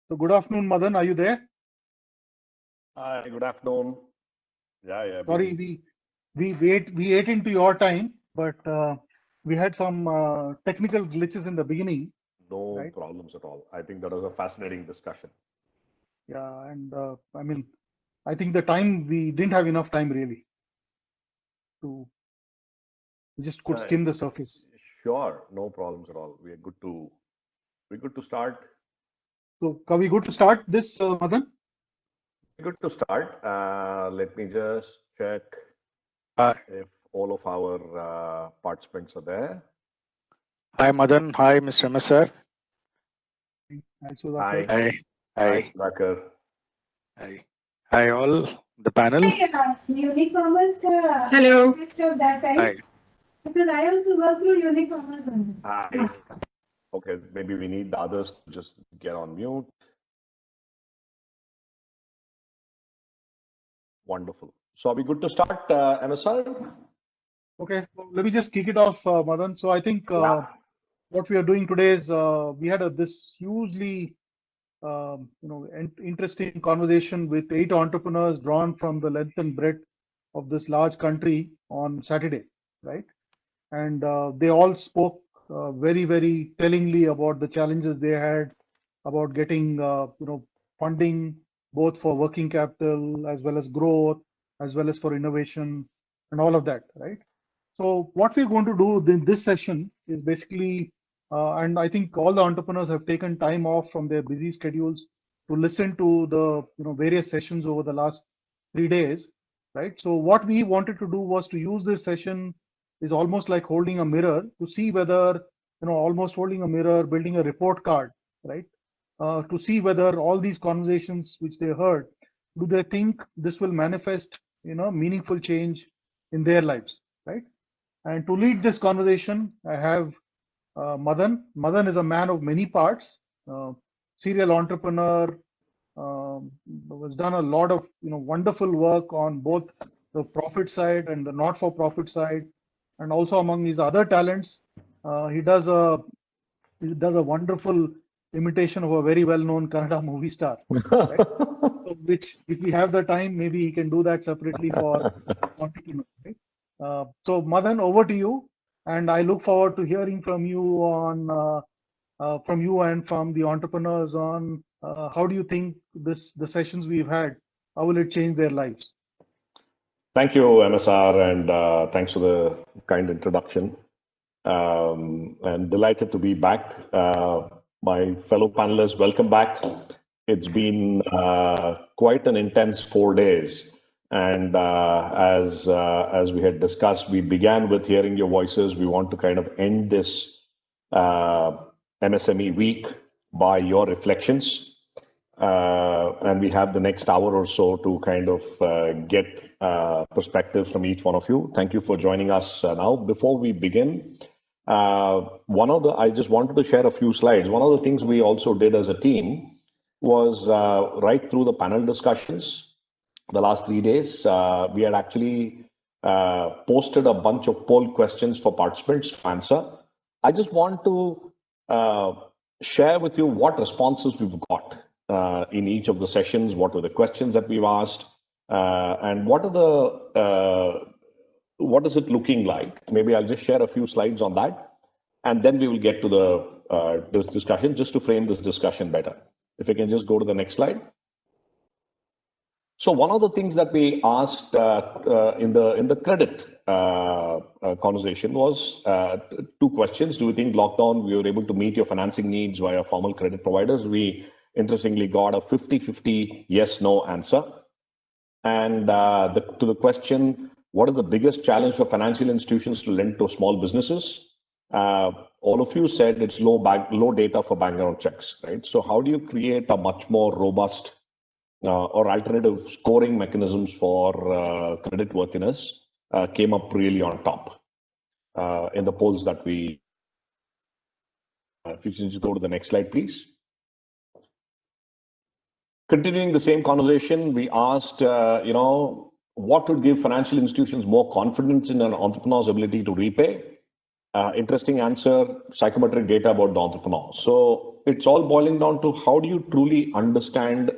So good afternoon, Madan. Are you there? Hi, good afternoon. Yeah. Sorry, we ate into your time, but we had some technical glitches in the beginning, No right? problems at all. I think that was a fascinating discussion. Yeah, and I mean, I think we didn't have enough time really to we just could Uh, skim the surface. sure, no problems at all. We're good to start. So are we good to start this, Madan? We're good to start. Let me just check Hi, if all of our participants are there. hi, Madan. Hi, Mr. MS sir. Hi, Sudhakar. Hi, Hi, hi, hi, Sudhakar. hi, hi, all the panel. Unique commerce hello of that time Hi. because I also work through unique commerce only. Hi. Okay, maybe we need the others to just get on mute. Wonderful. So are we good to start, MSR? Okay, so let me just kick it off, Madan. So I think Yeah. what we are doing today is we had this hugely interesting conversation with 8 entrepreneurs drawn from the length and breadth of this large country on Saturday, right? And they all spoke very, very tellingly about the challenges they had about getting, funding both for working capital as well as growth, as well as for innovation and all of that, right? So what we're going to do in this session is basically, and I think all the entrepreneurs have taken time off from their busy schedules to listen to the various sessions over the last 3 days, right? So what we wanted to do was to use this session is almost like holding a mirror to see whether, almost holding a mirror, building a report card, right? To see whether all these conversations which they heard, do they think this will manifest, meaningful change in their lives, right? And to lead this conversation, I have Madan. Madan is a man of many parts, serial entrepreneur, has done a lot of wonderful work on both the profit side and the not-for-profit side, and also among his other talents, he does a wonderful imitation of a very well-known Kannada movie star, right? So which, if we have the time, maybe he can do that separately for entrepreneurs, right? So Madan, over to you, and I look forward to hearing from you on from you and from the entrepreneurs on how do you think the sessions we've had, how will it change their lives? Thank you, MSR, and thanks for the kind introduction. And delighted to be back. My fellow panelists, welcome back. It's been quite an intense 4 days. And as we had discussed, we began with hearing your voices. We want to kind of end this MSME week by your reflections. And we have the next hour or so to kind of get perspectives from each one of you. Thank you for joining us now. Before we begin, I just wanted to share a few slides. One of the things we also did as a team was right through the panel discussions the last 3 days, we had actually posted a bunch of poll questions for participants to answer. I just want to share with you what responses we've got in each of the sessions, what are the questions that we've asked, and what is it looking like? Maybe I'll just share a few slides on that, and then we will get to this discussion just to frame this discussion better. If you can just go to the next slide. So one of the things that we asked in the credit conversation was 2 questions. Do you think lockdown we were able to meet your financing needs via formal credit providers? We interestingly got a 50-50 yes/no answer. And to the question, what is the biggest challenge for financial institutions to lend to small businesses? All of you said it's low data for background checks, right? So how do you create a much more robust or alternative scoring mechanisms for credit worthiness came up really on top in the polls that we. If you can just go to the next slide, please. Continuing the same conversation, we asked, what would give financial institutions more confidence in an entrepreneur's ability to repay? Interesting answer, psychometric data about the entrepreneur. So it's all boiling down to how do you truly understand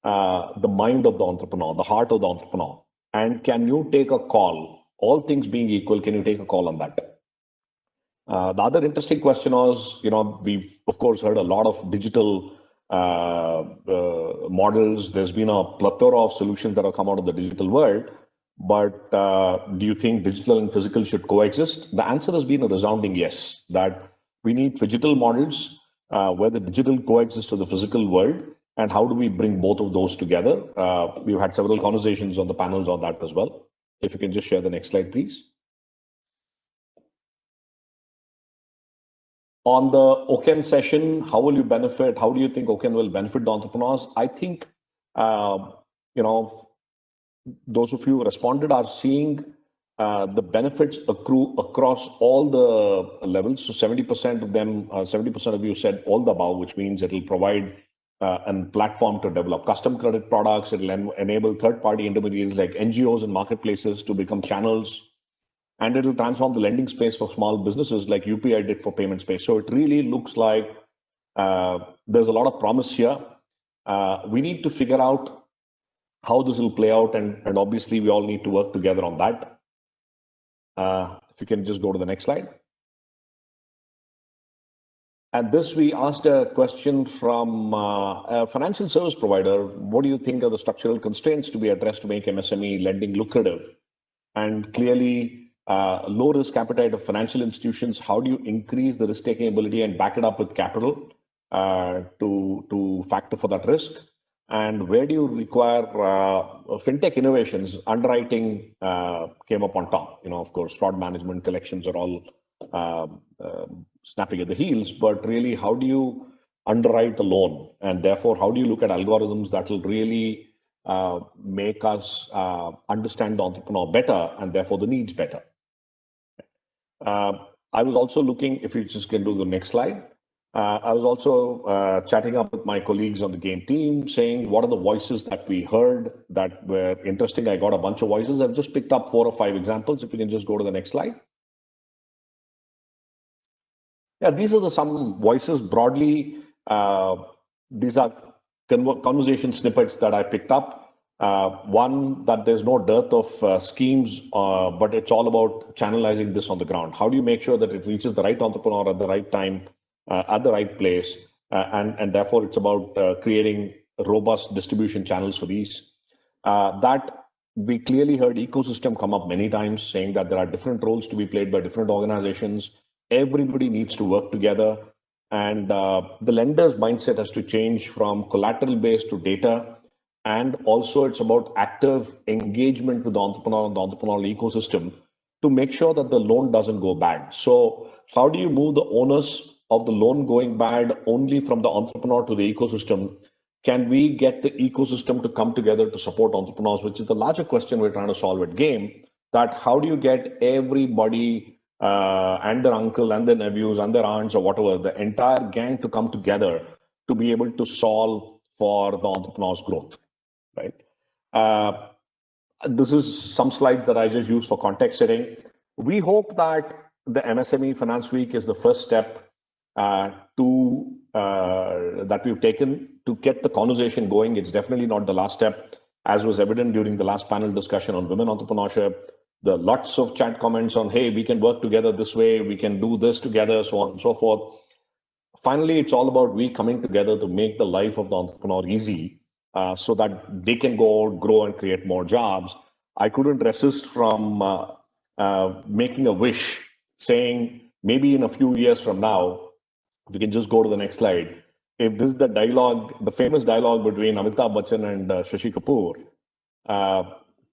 the mind of the entrepreneur, the heart of the entrepreneur, and can you take a call? All things being equal, can you take a call on that? The other interesting question was, we've of course heard a lot of digital models. There's been a plethora of solutions that have come out of the digital world. But do you think digital and physical should coexist? The answer has been a resounding yes, that we need phygital models where the digital coexists with the physical world. And how do we bring both of those together? We've had several conversations on the panels on that as well. If you can just share the next slide, please. On the Oken session, how will you benefit? How do you think Oken will benefit the entrepreneurs? I think, those of you who responded are seeing the benefits accrue across all the levels. So 70% of them, 70% of you said all the above, which means it will provide a platform to develop custom credit products. It will enable third-party intermediaries like NGOs and marketplaces to become channels. And it will transform the lending space for small businesses like UPI did for payment space. So it really looks like there's a lot of promise here. We need to figure out how this will play out. And obviously, we all need to work together on that. If you can just go to the next slide. At this, we asked a question from a financial service provider. What do you think are the structural constraints to be addressed to make MSME lending lucrative? And clearly, low risk appetite of financial institutions. How do you increase the risk taking ability and back it up with capital to factor for that risk? And where do you require fintech innovations? Underwriting came up on top. Of course, fraud management, collections are all snapping at the heels. But really, how do you underwrite the loan? And therefore, how do you look at algorithms that will really make us understand the entrepreneur better and therefore the needs better? I was also looking, if you just can do the next slide. I was also chatting up with my colleagues on the GAIN team, saying what are the voices that we heard that were interesting. I got a bunch of voices. I've just picked up 4 or 5 examples. If you can just go to the next slide. Yeah, these are some voices broadly. These are conversation snippets that I picked up. One, that there's no dearth of schemes, but it's all about channelizing this on the ground. How do you make sure that it reaches the right entrepreneur at the right time, at the right place? And therefore, it's about creating robust distribution channels for these. That we clearly heard ecosystem come up many times, saying that there are different roles to be played by different organizations. Everybody needs to work together. And the lender's mindset has to change from collateral-based to data. And also it's about active engagement with the entrepreneur and the entrepreneurial ecosystem to make sure that the loan doesn't go bad. So how do you move the onus of the loan going bad only from the entrepreneur to the ecosystem? Can we get the ecosystem to come together to support entrepreneurs, which is the larger question we're trying to solve at GAIN, that how do you get everybody and their uncle and their nephews and their aunts or whatever, the entire gang to come together to be able to solve for the entrepreneur's growth? Right. This is some slides that I just used for context setting. We hope that the MSME Finance Week is the first step that we've taken to get the conversation going. It's definitely not the last step, as was evident during the last panel discussion on women entrepreneurship. There are lots of chat comments on, hey, we can work together this way, we can do this together, so on and so forth. Finally, it's all about we coming together to make the life of the entrepreneur easy. So that they can go out, grow and create more jobs. I couldn't resist from making a wish, saying maybe in a few years from now, we can just go to the next slide. If this is the dialogue, the famous dialogue between Amitabh Bachchan and Shashi Kapoor,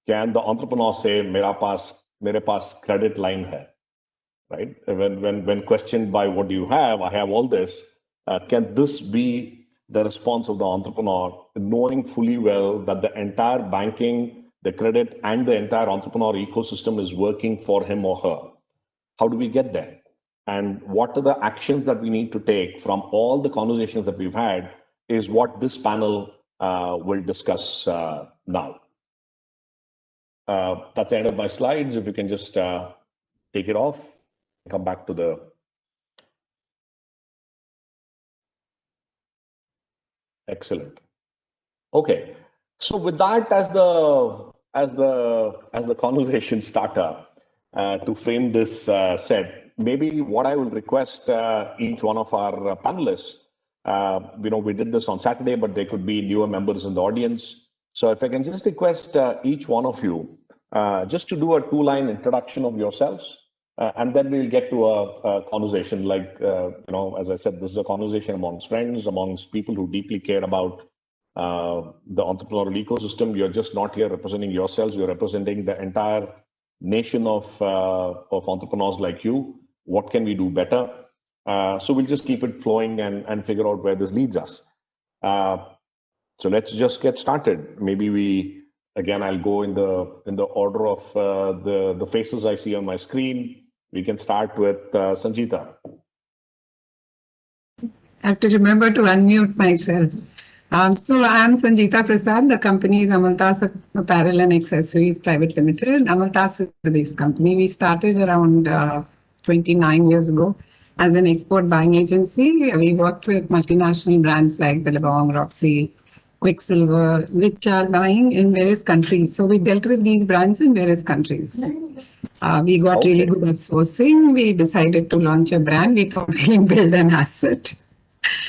can the entrepreneur say, mere paas credit line hai, right? When questioned by what do you have, I have all this. Can this be the response of the entrepreneur, knowing fully well that the entire banking, the credit, and the entire entrepreneur ecosystem is working for him or her? How do we get there? And what are the actions that we need to take from all the conversations that we've had is what this panel will discuss now. That's the end of my slides. If you can just take it off, come back to the Excellent. Okay. So with that as the conversation starter, to frame this set, maybe what I will request each one of our panelists, we did this on Saturday, but there could be newer members in the audience. So if I can just request each one of you just to do a 2-line introduction of yourselves, and then we'll get to a conversation. Like, as I said, this is a conversation amongst friends, amongst people who deeply care about the entrepreneurial ecosystem. You're just not here representing yourselves. You're representing the entire nation of entrepreneurs like you. What can we do better? So we'll just keep it flowing and figure out where this leads us. So let's just get started. Maybe I'll go in the order of the faces I see on my screen. We can start with Sangeeta. I have to remember to unmute myself. So I'm Sangeeta Prasad. The company is Amaltas Apparel and Accessories Private Limited. Amaltas is the base company. We started around 29 years ago as an export buying agency. We worked with multinational brands like Billabong, Roxy, Quicksilver, which are buying in various countries. So we dealt with these brands in various countries. We got really good at sourcing. We decided to launch a brand. We thought we'll build an asset.